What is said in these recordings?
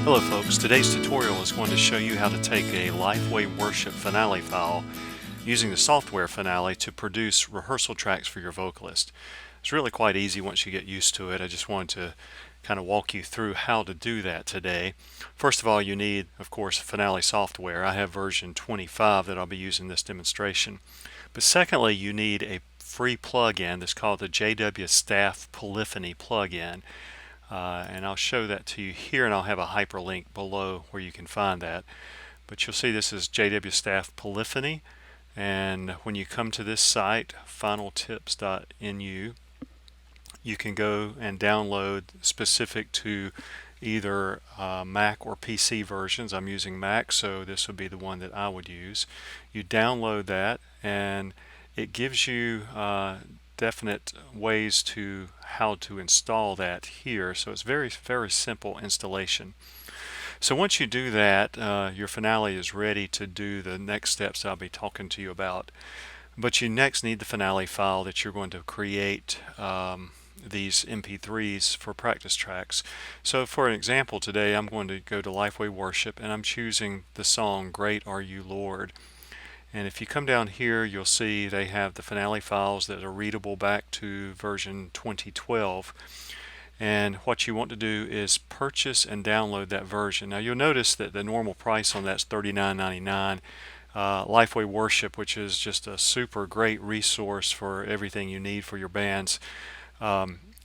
Hello folks, today's tutorial is going to show you how to take a LifeWayWorship Finale file using the software Finale to produce rehearsal tracks for your vocalist. It's really quite easy once you get used to it. I just wanted to kind of walk you through how to do that today. First of all, you need, of course, Finale software. I have version 25 that I'll be using this demonstration. But secondly, you need a free plugin that's called the JW Staff Polyphony plugin. And I'll show that to you here, and I'll have a hyperlink below where you can find that. But you'll see this is JW Staff Polyphony, and when you come to this site, finaltips.nu, you can go and download specific to either Mac or PC versions. I'm using Mac, so this would be the one that I would use. You download that, and it gives you definite ways to how to install that here. So it's very simple installation. So once you do that, your Finale is ready to do the next steps I'll be talking to you about. But you next need the Finale file that you're going to create these MP3s for practice tracks. So for an example today, I'm going to go to LifeWayWorship, and I'm choosing the song Great Are You Lord. And if you come down here, you'll see they have the Finale files that are readable back to version 2012. And what you want to do is purchase and download that version. Now you'll notice that the normal price on that's $39.99. LifeWayWorship, which is just a super great resource for everything you need for your bands,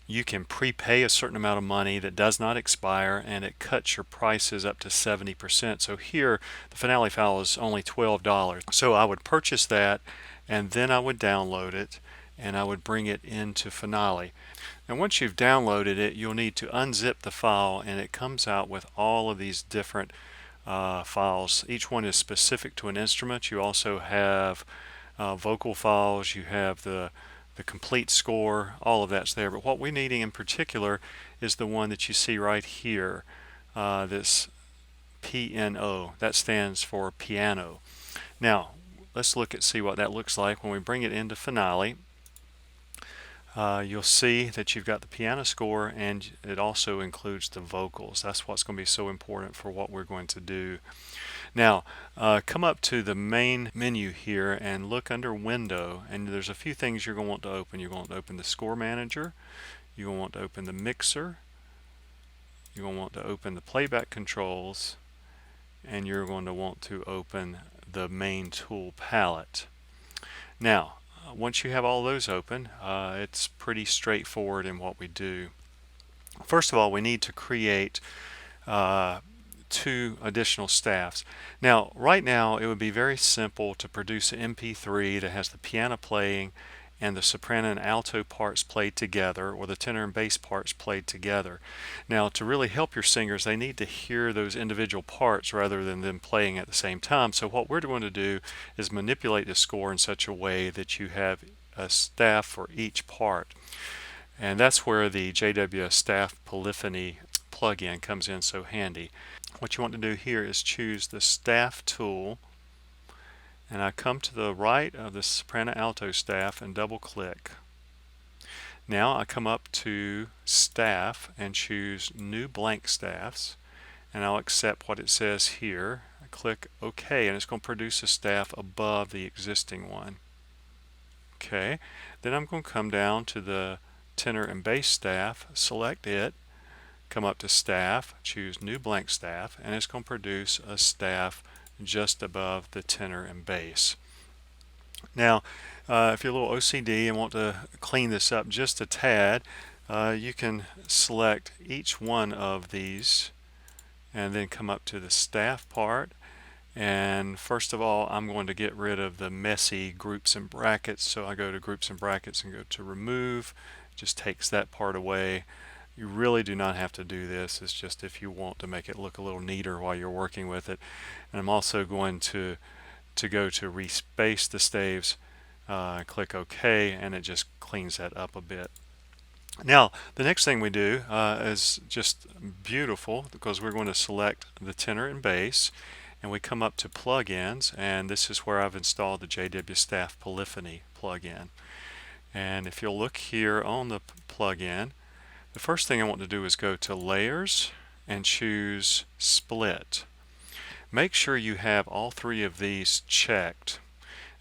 you can prepay a certain amount of money that does not expire, and it cuts your prices up to 70%. So here the Finale file is only $12. So I would purchase that, and then I would download it, and I would bring it into Finale. And once you've downloaded it, you'll need to unzip the file, and it comes out with all of these different files. Each one is specific to an instrument. You also have vocal files, you have the complete score, all of that's there. But what we're needing in particular is the one that you see right here, this PNO. That stands for piano. Now let's see what that looks like when we bring it into Finale. You'll see that you've got the piano score, and it also includes the vocals. That's what's going to be so important for what we're going to do. Now come up to the main menu here and look under Window, and there's a few things you're going to want to open. You're going to open the Score Manager, you're going to want to open the Mixer, you're going to want to open the Playback Controls, and you're going to want to open the Main Tool Palette. Now once you have all those open, it's pretty straightforward in what we do. First of all, we need to create two additional staffs. Now right now it would be very simple to produce an MP3 that has the piano playing and the soprano and alto parts played together, or the tenor and bass parts played together. Now to really help your singers, they need to hear those individual parts rather than them playing at the same time. So what we're going to do is manipulate the score in such a way that you have a staff for each part. And that's where the JW Staff Polyphony plugin comes in so handy. What you want to do here is choose the Staff tool, and I come to the right of the soprano alto staff and double click. Now I come up to Staff and choose New Blank Staffs, and I'll accept what it says here. I click OK, and it's going to produce a staff above the existing one. Okay, then I'm going to come down to the tenor and bass staff, select it, come up to Staff, choose New Blank Staff, and it's going to produce a staff just above the tenor and bass. Now if you're a little OCD and want to clean this up just a tad, you can select each one of these and then come up to the staff part. And first of all, I'm going to get rid of the messy groups and brackets, so I go to Groups and Brackets and go to Remove. It just takes that part away. You really do not have to do this. It's just if you want to make it look a little neater while you're working with it. And I'm also going to go to Respace the staves, click OK, and it just cleans that up a bit. Now the next thing we do is just beautiful, because we're going to select the tenor and bass, and we come up to Plugins, and this is where I've installed the JW Staff Polyphony plugin. And if you'll look here on the plugin, the first thing I want to do is go to Layers and choose split. Make sure you have all three of these checked.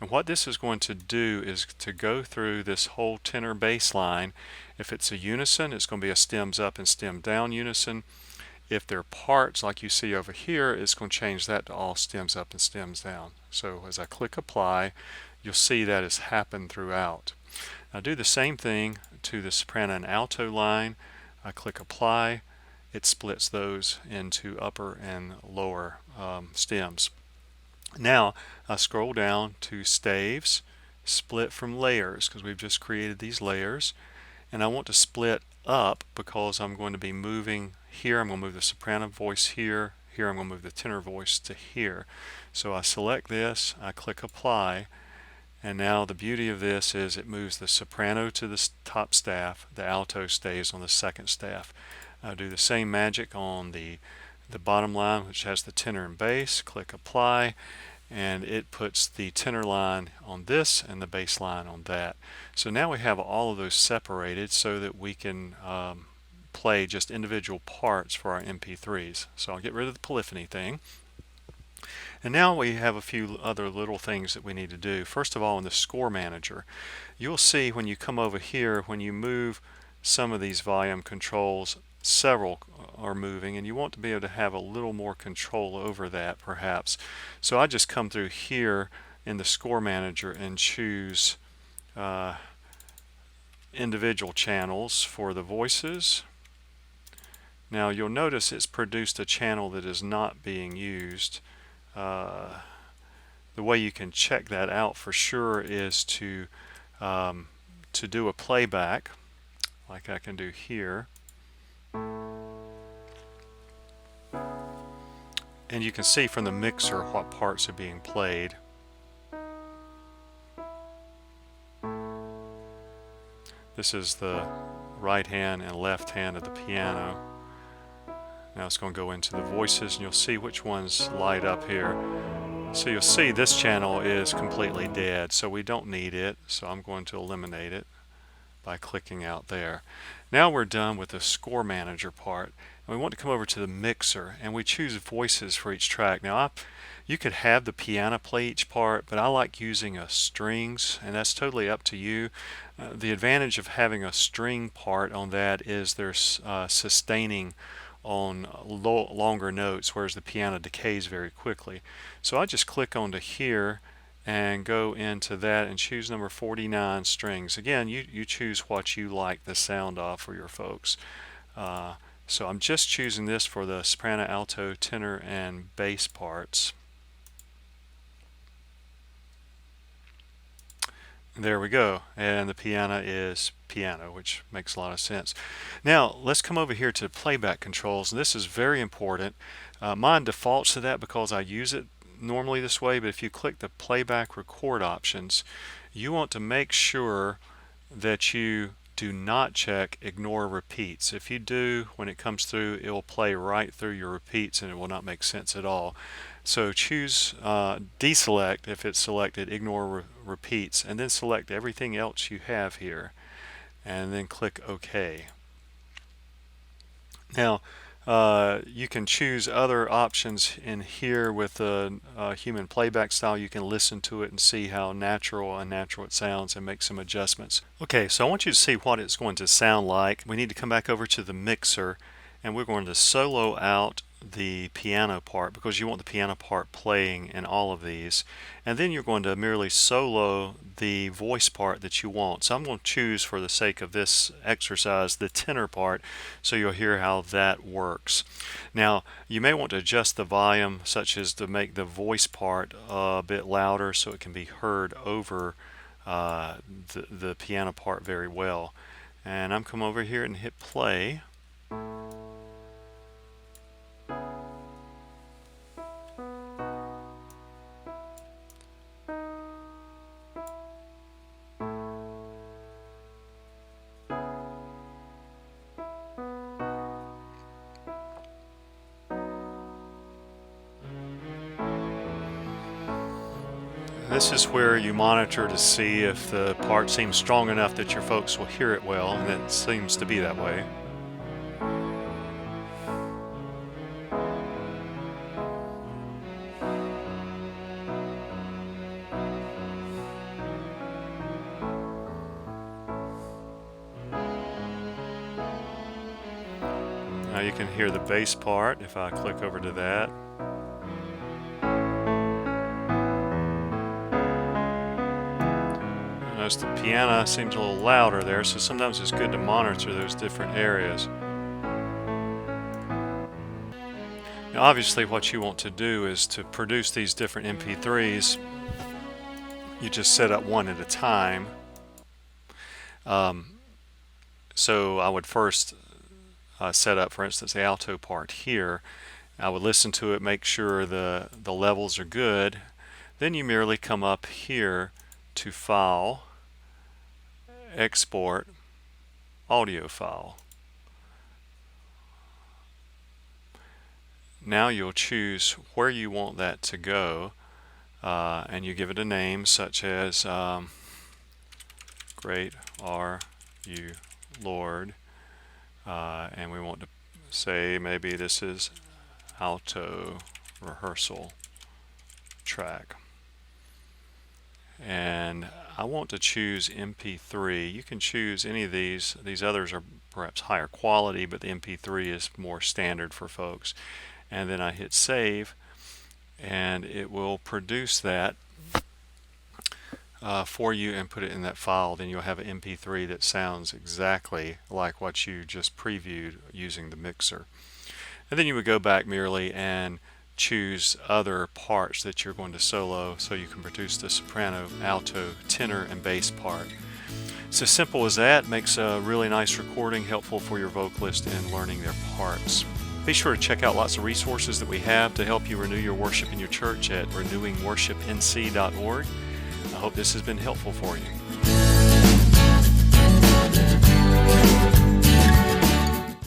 And what this is going to do is to go through this whole tenor bass line. If it's a unison, it's going to be a stems up and stem down unison. If they're parts like you see over here, it's going to change that to all stems up and stems down. So as I click apply, you'll see that has happened throughout. Now do the same thing to the soprano and alto line. I click apply. It splits those into upper and lower stems. Now I scroll down to staves, split from layers, because we've just created these layers, and I want to split up because I'm going to be moving here. I'm going to move the soprano voice here. Here I'm going to move the tenor voice to here. So I select this, I click apply, and now the beauty of this is it moves the soprano to the top staff, the alto stays on the second staff. I'll do the same magic on the bottom line, which has the tenor and bass. Click apply, and it puts the tenor line on this and the bass line on that. So now we have all of those separated so that we can play just individual parts for our MP3s. So I'll get rid of the polyphony thing. And now we have a few other little things that we need to do. First of all, in the score manager, you'll see when you come over here, when you move some of these volume controls, several are moving, and you want to be able to have a little more control over that perhaps. So I just come through here in the score manager and choose individual channels for the voices. Now you'll notice it's produced a channel that is not being used. The way you can check that out for sure is to do a playback like I can do here. And you can see from the mixer what parts are being played. This is the right hand and left hand of the piano. Now it's going to go into the voices, and you'll see which ones light up here. So you'll see this channel is completely dead, so we don't need it. So I'm going to eliminate it by clicking out there. Now we're done with the score manager part, and we want to come over to the mixer, and we choose voices for each track. Now you could have the piano play each part, but I like using strings, and that's totally up to you. The advantage of having a string part on that is there's sustaining on longer notes, whereas the piano decays very quickly. So I just click onto here and go into that and choose number 49 strings. Again, you choose what you like the sound of for your folks. So I'm just choosing this for the soprano, alto, tenor, and bass parts. There we go, and the piano is piano, which makes a lot of sense. Now let's come over here to playback controls, and this is very important. Mine defaults to that because I use it normally this way, but if you click the playback record options, you want to make sure that you do not check ignore repeats. If you do, when it comes through, it will play right through your repeats and it will not make sense at all. So choose deselect if it's selected, ignore repeats, and then select everything else you have here, and then click OK. Now you can choose other options in here with the human playback style. You can listen to it and see how natural and unnatural it sounds and make some adjustments. Okay, so I want you to see what it's going to sound like. We need to come back over to the mixer, and we're going to solo out the piano part because you want the piano part playing in all of these, and then you're going to merely solo the voice part that you want. So I'm going to choose, for the sake of this exercise, the tenor part, so you'll hear how that works. Now you may want to adjust the volume, such as to make the voice part a bit louder so it can be heard over the piano part very well. And I'm come over here and hit play. This is where you monitor to see if the part seems strong enough that your folks will hear it well, and it seems to be that way. Now you can hear the bass part if I click over to that. Notice the piano seems a little louder there, so sometimes it's good to monitor those different areas. Now obviously what you want to do is to produce these different MP3s. You just set up one at a time. So I would first set up, for instance, the alto part here. I would listen to it, make sure the levels are good. Then you merely come up here to File, Export, Audio File. Now you'll choose where you want that to go, and you give it a name such as Great Are You, Lord, and we want to say maybe this is alto rehearsal track, and I want to choose MP3. You can choose any of these. These others are perhaps higher quality, but the MP3 is more standard for folks. And then I hit save, and it will produce that for you and put it in that file. Then you'll have an MP3 that sounds exactly like what you just previewed using the mixer. And then you would go back merely and choose other parts that you're going to solo, so you can produce the soprano, alto, tenor, and bass part. It's as simple as that. Makes a really nice recording, helpful for your vocalist in learning their parts. Be sure to check out lots of resources that we have to help you renew your worship in your church at renewingworshipnc.org. I hope this has been helpful for you.